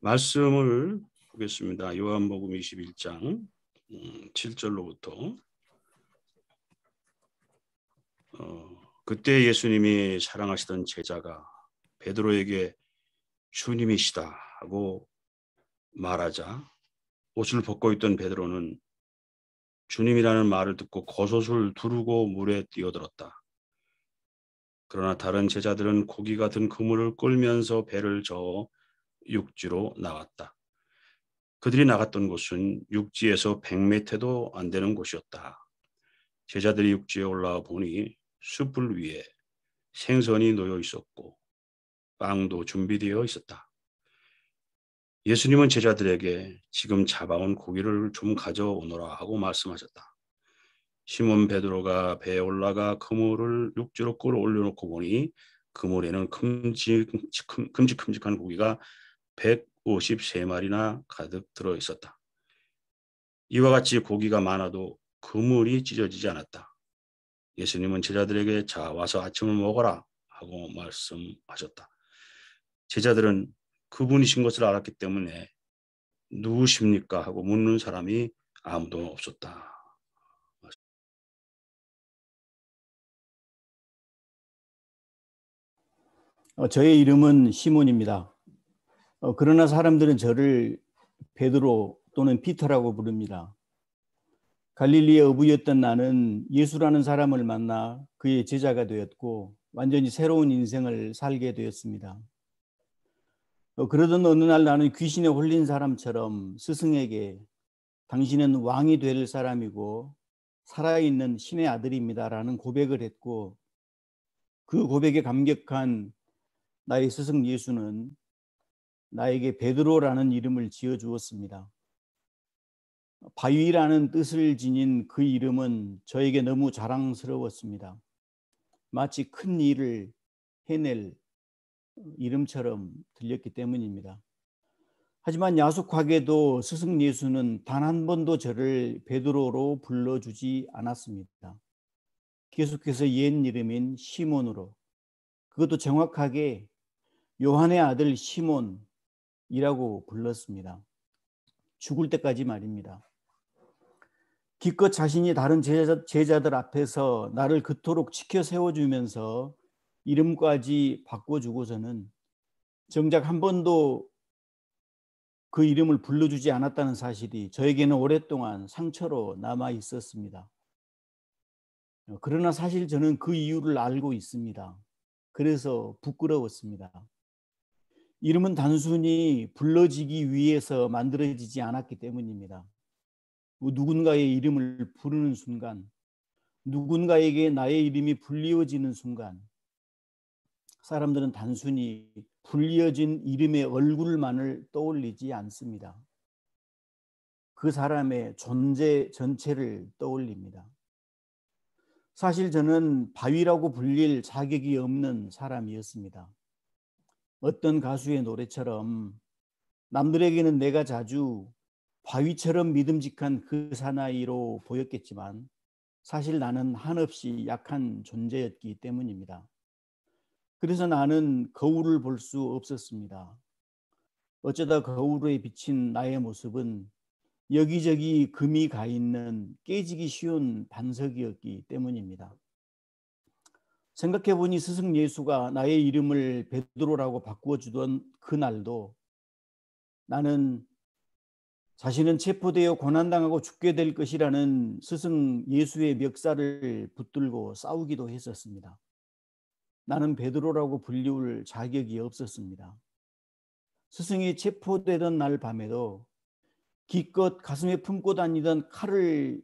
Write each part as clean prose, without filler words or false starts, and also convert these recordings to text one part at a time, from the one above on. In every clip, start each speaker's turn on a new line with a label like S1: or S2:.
S1: 말씀을 보겠습니다. 요한복음 21장 7절로부터 그때 예수님이 사랑하시던 제자가 베드로에게 주님이시다 하고 말하자 옷을 벗고 있던 베드로는 주님이라는 말을 듣고 겉옷을 두르고 물에 뛰어들었다. 그러나 다른 제자들은 고기가 든 그물을 끌면서 배를 저어 육지로 나갔다. 그들이 나갔던 곳은 육지에서 100m도 안 되는 곳이었다. 제자들이 육지에 올라와 보니 숯불 위에 생선이 놓여 있었고 빵도 준비되어 있었다. 예수님은 제자들에게 지금 잡아온 고기를 좀 가져오너라 하고 말씀하셨다. 시몬 베드로가 배에 올라가 그물을 육지로 끌어올려놓고 보니 그물에는 큼직큼직한 고기가 153마리나 가득 들어 있었다. 이와 같이 고기가 많아도 그물이 찢어지지 않았다. 예수님은 제자들에게 자 와서 아침을 먹어라 하고 말씀하셨다. 제자들은 그분이신 것을 알았기 때문에 누구십니까 하고 묻는 사람이 아무도 없었다.
S2: 저의 이름은 시몬입니다. 그러나 사람들은 저를 베드로 또는 피터라고 부릅니다. 갈릴리의 어부였던 나는 예수라는 사람을 만나 그의 제자가 되었고 완전히 새로운 인생을 살게 되었습니다. 그러던 어느 날 나는 귀신에 홀린 사람처럼 스승에게 당신은 왕이 될 사람이고 살아있는 신의 아들입니다라는 고백을 했고 그 고백에 감격한 나의 스승 예수는 나에게 베드로라는 이름을 지어주었습니다. 바위라는 뜻을 지닌 그 이름은 저에게 너무 자랑스러웠습니다. 마치 큰 일을 해낼 이름처럼 들렸기 때문입니다. 하지만 야속하게도 스승 예수는 단 한 번도 저를 베드로로 불러주지 않았습니다. 계속해서 옛 이름인 시몬으로, 그것도 정확하게 요한의 아들 시몬이라고 불렀습니다. 죽을 때까지 말입니다. 기껏 자신이 다른 제자들 앞에서 나를 그토록 지켜 세워주면서 이름까지 바꿔주고서는 정작 한 번도 그 이름을 불러주지 않았다는 사실이 저에게는 오랫동안 상처로 남아 있었습니다. 그러나 사실 저는 그 이유를 알고 있습니다. 그래서 부끄러웠습니다. 이름은 단순히 불러지기 위해서 만들어지지 않았기 때문입니다. 누군가의 이름을 부르는 순간, 누군가에게 나의 이름이 불리워지는 순간 사람들은 단순히 불리어진 이름의 얼굴만을 떠올리지 않습니다. 그 사람의 존재 전체를 떠올립니다. 사실 저는 바위라고 불릴 자격이 없는 사람이었습니다. 어떤 가수의 노래처럼 남들에게는 내가 자주 바위처럼 믿음직한 그 사나이로 보였겠지만 사실 나는 한없이 약한 존재였기 때문입니다. 그래서 나는 거울을 볼 수 없었습니다. 어쩌다 거울에 비친 나의 모습은 여기저기 금이 가 있는 깨지기 쉬운 반석이었기 때문입니다. 생각해보니 스승 예수가 나의 이름을 베드로라고 바꾸어주던 그날도 나는 자신은 체포되어 고난당하고 죽게 될 것이라는 스승 예수의 멱살을 붙들고 싸우기도 했었습니다. 나는 베드로라고 불리울 자격이 없었습니다. 스승이 체포되던 날 밤에도 기껏 가슴에 품고 다니던 칼을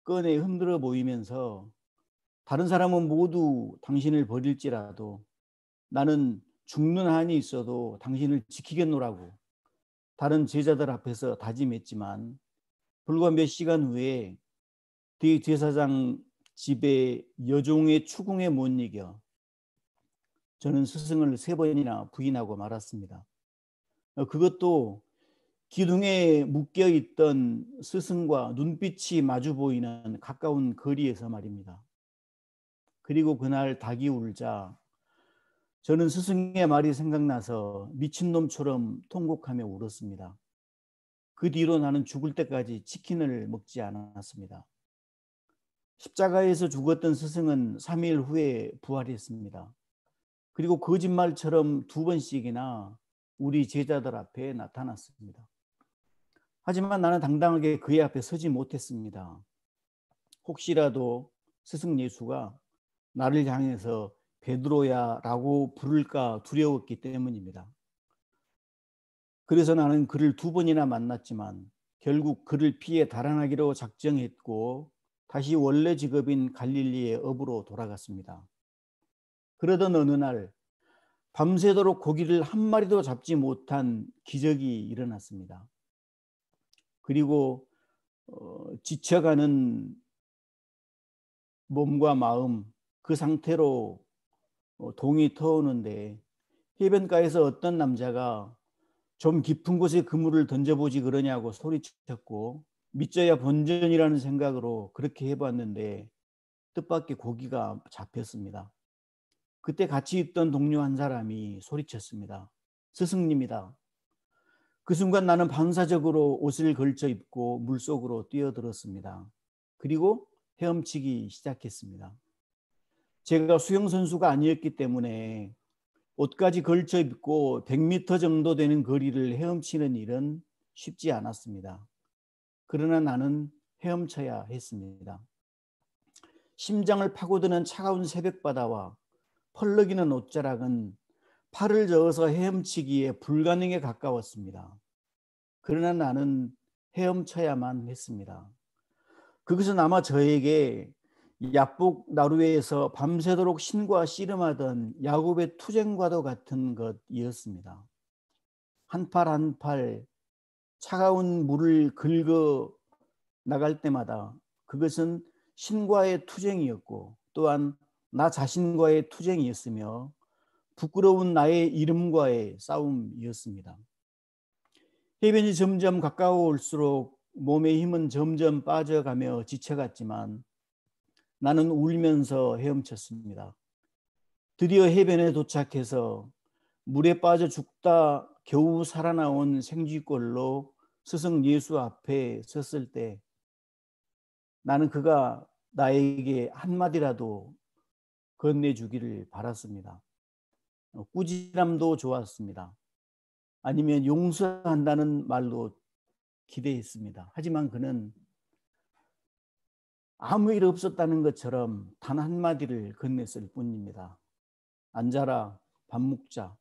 S2: 꺼내 흔들어 보이면서 다른 사람은 모두 당신을 버릴지라도 나는 죽는 한이 있어도 당신을 지키겠노라고 다른 제자들 앞에서 다짐했지만 불과 몇 시간 후에 대제사장 집에 여종의 추궁에 못 이겨 저는 스승을 3번이나 부인하고 말았습니다. 그것도 기둥에 묶여있던 스승과 눈빛이 마주 보이는 가까운 거리에서 말입니다. 그리고 그날 닭이 울자 저는 스승의 말이 생각나서 미친놈처럼 통곡하며 울었습니다. 그 뒤로 나는 죽을 때까지 치킨을 먹지 않았습니다. 십자가에서 죽었던 스승은 3일 후에 부활했습니다. 그리고 거짓말처럼 2번씩이나 우리 제자들 앞에 나타났습니다. 하지만 나는 당당하게 그의 앞에 서지 못했습니다. 혹시라도 스승 예수가 나를 향해서 베드로야 라고 부를까 두려웠기 때문입니다. 그래서 나는 그를 2번이나 만났지만 결국 그를 피해 달아나기로 작정했고 다시 원래 직업인 갈릴리의 업으로 돌아갔습니다. 그러던 어느 날 밤새도록 고기를 한 마리도 잡지 못한 기적이 일어났습니다. 그리고 지쳐가는 몸과 마음, 그 상태로 동이 터오는데 해변가에서 어떤 남자가 좀 깊은 곳에 그물을 던져보지 그러냐고 소리쳤고, 믿져야 본전이라는 생각으로 그렇게 해봤는데 뜻밖의 고기가 잡혔습니다. 그때 같이 있던 동료 한 사람이 소리쳤습니다. 스승님이다. 그 순간 나는 반사적으로 옷을 걸쳐 입고 물속으로 뛰어들었습니다. 그리고 헤엄치기 시작했습니다. 제가 수영선수가 아니었기 때문에 옷까지 걸쳐 입고 100m 정도 되는 거리를 헤엄치는 일은 쉽지 않았습니다. 그러나 나는 헤엄쳐야 했습니다. 심장을 파고드는 차가운 새벽바다와 펄럭이는 옷자락은 팔을 저어서 헤엄치기에 불가능에 가까웠습니다. 그러나 나는 헤엄쳐야만 했습니다. 그것은 아마 저에게 약복 나루에서 밤새도록 신과 씨름하던 야곱의 투쟁과도 같은 것이었습니다. 한 팔 한 팔 차가운 물을 긁어 나갈 때마다 그것은 신과의 투쟁이었고 또한 나 자신과의 투쟁이었으며 부끄러운 나의 이름과의 싸움이었습니다. 해변이 점점 가까워올수록 몸의 힘은 점점 빠져가며 지쳐갔지만 나는 울면서 헤엄쳤습니다. 드디어 해변에 도착해서 물에 빠져 죽다 겨우 살아나온 생쥐꼴로 스승 예수 앞에 섰을 때 나는 그가 나에게 한마디라도 건네주기를 바랐습니다. 꾸지람도 좋았습니다. 아니면 용서한다는 말로 기대했습니다. 하지만 그는 아무 일 없었다는 것처럼 단 한마디를 건넸을 뿐입니다. 앉아라, 밥 먹자.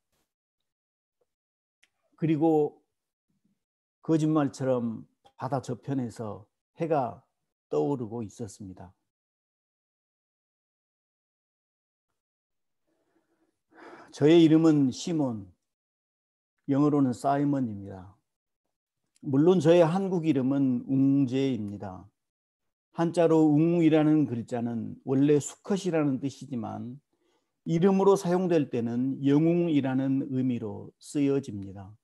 S2: 그리고 거짓말처럼 바다 저편에서 해가 떠오르고 있었습니다. 저의 이름은 시몬, 영어로는 사이먼입니다. 물론 저의 한국 이름은 웅재입니다. 한자로 웅이라는 글자는 원래 수컷이라는 뜻이지만 이름으로 사용될 때는 영웅이라는 의미로 쓰여집니다.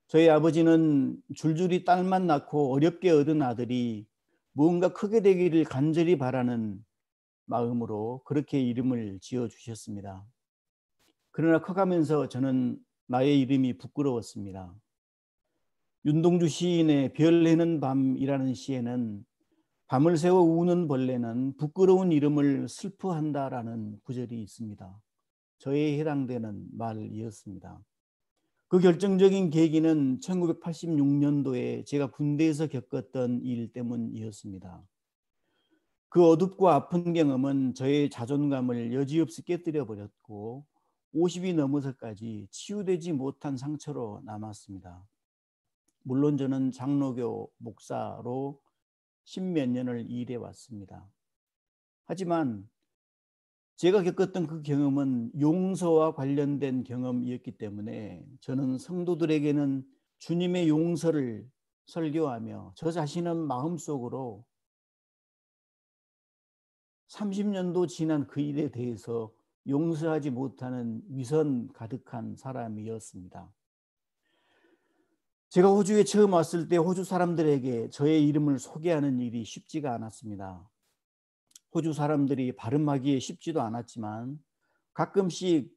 S2: 저희 아버지는 줄줄이 딸만 낳고 어렵게 얻은 아들이 무언가 크게 되기를 간절히 바라는 마음으로 그렇게 이름을 지어주셨습니다. 그러나 커가면서 저는 나의 이름이 부끄러웠습니다. 윤동주 시인의 별 해는 밤이라는 시에는 밤을 새워 우는 벌레는 부끄러운 이름을 슬퍼한다라는 구절이 있습니다. 저에 해당되는 말이었습니다. 그 결정적인 계기는 1986년도에 제가 군대에서 겪었던 일 때문이었습니다. 그 어둡고 아픈 경험은 저의 자존감을 여지없이 깨뜨려 버렸고 50이 넘어서까지 치유되지 못한 상처로 남았습니다. 물론 저는 장로교 목사로 10몇 년을 일해 왔습니다. 하지만 제가 겪었던 그 경험은 용서와 관련된 경험이었기 때문에 저는 성도들에게는 주님의 용서를 설교하며 저 자신은 마음속으로 30년도 지난 그 일에 대해서 용서하지 못하는 위선 가득한 사람이었습니다. 제가 호주에 처음 왔을 때 호주 사람들에게 저의 이름을 소개하는 일이 쉽지가 않았습니다. 호주 사람들이 발음하기에 쉽지도 않았지만 가끔씩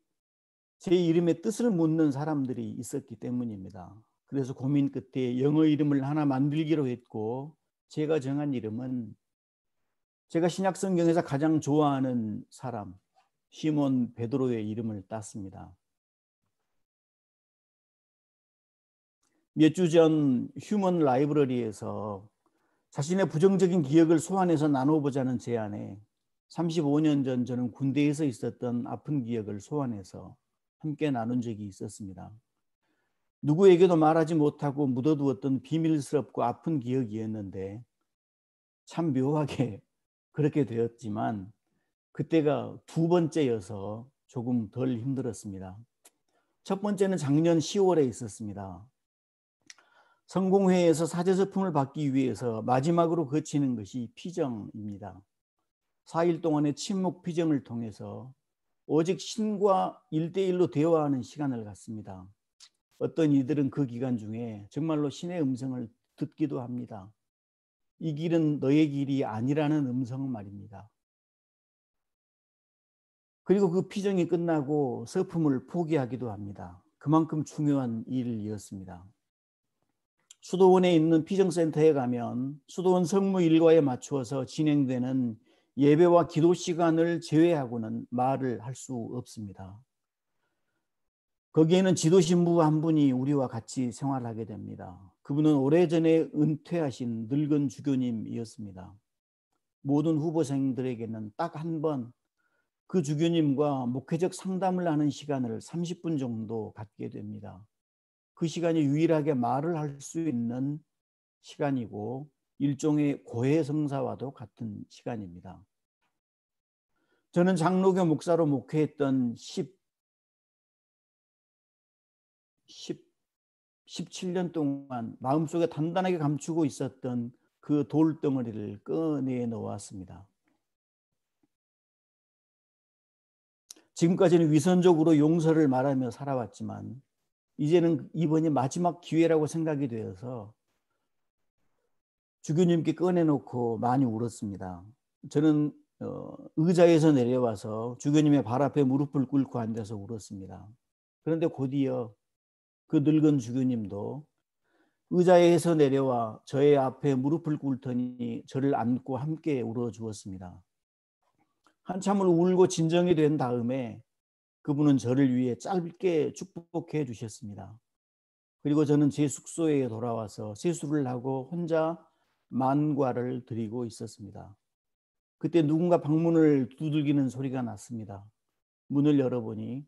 S2: 제 이름의 뜻을 묻는 사람들이 있었기 때문입니다. 그래서 고민 끝에 영어 이름을 하나 만들기로 했고, 제가 정한 이름은 제가 신약 성경에서 가장 좋아하는 사람 시몬 베드로의 이름을 땄습니다. 몇 주 전 휴먼 라이브러리에서 자신의 부정적인 기억을 소환해서 나눠보자는 제안에 35년 전 저는 군대에서 있었던 아픈 기억을 소환해서 함께 나눈 적이 있었습니다. 누구에게도 말하지 못하고 묻어두었던 비밀스럽고 아픈 기억이었는데 참 묘하게 그렇게 되었지만 그때가 두 번째여서 조금 덜 힘들었습니다. 첫 번째는 작년 10월에 있었습니다. 성공회에서 사제서품을 받기 위해서 마지막으로 거치는 것이 피정입니다. 4일 동안의 침묵 피정을 통해서 오직 신과 1대1로 대화하는 시간을 갖습니다. 어떤 이들은 그 기간 중에 정말로 신의 음성을 듣기도 합니다. 이 길은 너의 길이 아니라는 음성은 말입니다. 그리고 그 피정이 끝나고 서품을 포기하기도 합니다. 그만큼 중요한 일이었습니다. 수도원에 있는 피정센터에 가면 수도원 성무 일과에 맞추어서 진행되는 예배와 기도 시간을 제외하고는 말을 할 수 없습니다. 거기에는 지도신부 한 분이 우리와 같이 생활하게 됩니다. 그분은 오래전에 은퇴하신 늙은 주교님이었습니다. 모든 후보생들에게는 딱 한 번 그 주교님과 목회적 상담을 하는 시간을 30분 정도 갖게 됩니다. 그 시간이 유일하게 말을 할 수 있는 시간이고 일종의 고해성사와도 같은 시간입니다. 저는 장로교 목사로 목회했던 17년 동안 마음속에 단단하게 감추고 있었던 그 돌덩어리를 꺼내 놓았습니다. 지금까지는 위선적으로 용서를 말하며 살아왔지만 이제는 이번이 마지막 기회라고 생각이 되어서 주교님께 꺼내놓고 많이 울었습니다. 저는 의자에서 내려와서 주교님의 발 앞에 무릎을 꿇고 앉아서 울었습니다. 그런데 곧이어 그 늙은 주교님도 의자에서 내려와 저의 앞에 무릎을 꿇더니 저를 안고 함께 울어주었습니다. 한참을 울고 진정이 된 다음에 그분은 저를 위해 짧게 축복해 주셨습니다. 그리고 저는 제 숙소에 돌아와서 세수를 하고 혼자 만과를 드리고 있었습니다. 그때 누군가 방문을 두들기는 소리가 났습니다. 문을 열어보니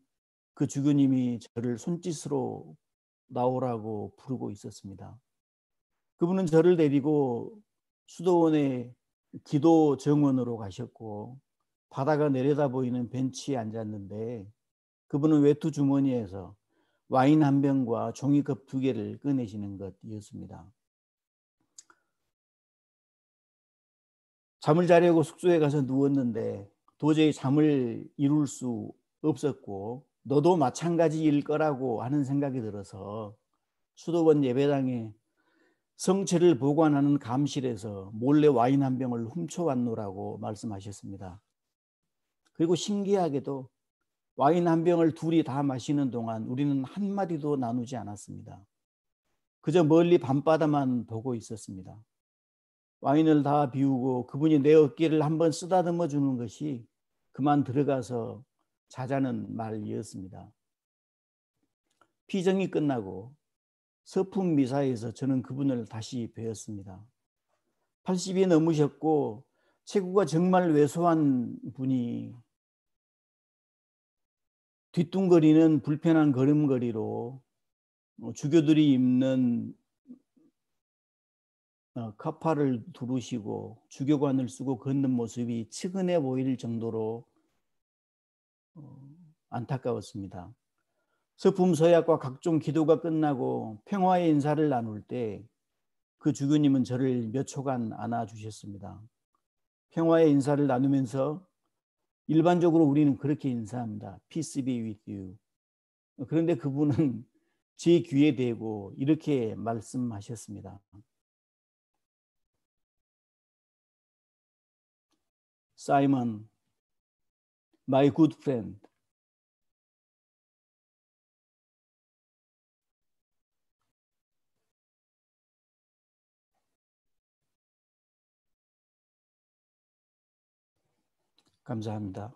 S2: 그 주교님이 저를 손짓으로 나오라고 부르고 있었습니다. 그분은 저를 데리고 수도원의 기도 정원으로 가셨고 바다가 내려다 보이는 벤치에 앉았는데 그분은 외투 주머니에서 와인 한 병과 종이컵 2개를 꺼내시는 것이었습니다. 잠을 자려고 숙소에 가서 누웠는데 도저히 잠을 이룰 수 없었고 너도 마찬가지일 거라고 하는 생각이 들어서 수도원 예배당에 성체를 보관하는 감실에서 몰래 와인 한 병을 훔쳐왔노라고 말씀하셨습니다. 그리고 신기하게도 와인 한 병을 둘이 다 마시는 동안 우리는 한마디도 나누지 않았습니다. 그저 멀리 밤바다만 보고 있었습니다. 와인을 다 비우고 그분이 내 어깨를 한번 쓰다듬어 주는 것이 그만 들어가서 자자는 말이었습니다. 피정이 끝나고 서품 미사에서 저는 그분을 다시 뵈었습니다. 80이 넘으셨고 체구가 정말 왜소한 분이 뒤뚱거리는 불편한 걸음걸이로 주교들이 입는 카파를 두르시고 주교관을 쓰고 걷는 모습이 측은해 보일 정도로 안타까웠습니다. 서품 서약과 각종 기도가 끝나고 평화의 인사를 나눌 때 그 주교님은 저를 몇 초간 안아주셨습니다. 평화의 인사를 나누면서 일반적으로 우리는 그렇게 인사합니다. Peace be with you. 그런데 그분은 제 귀에 대고 이렇게 말씀하셨습니다. Simon, my good friend, 감사합니다.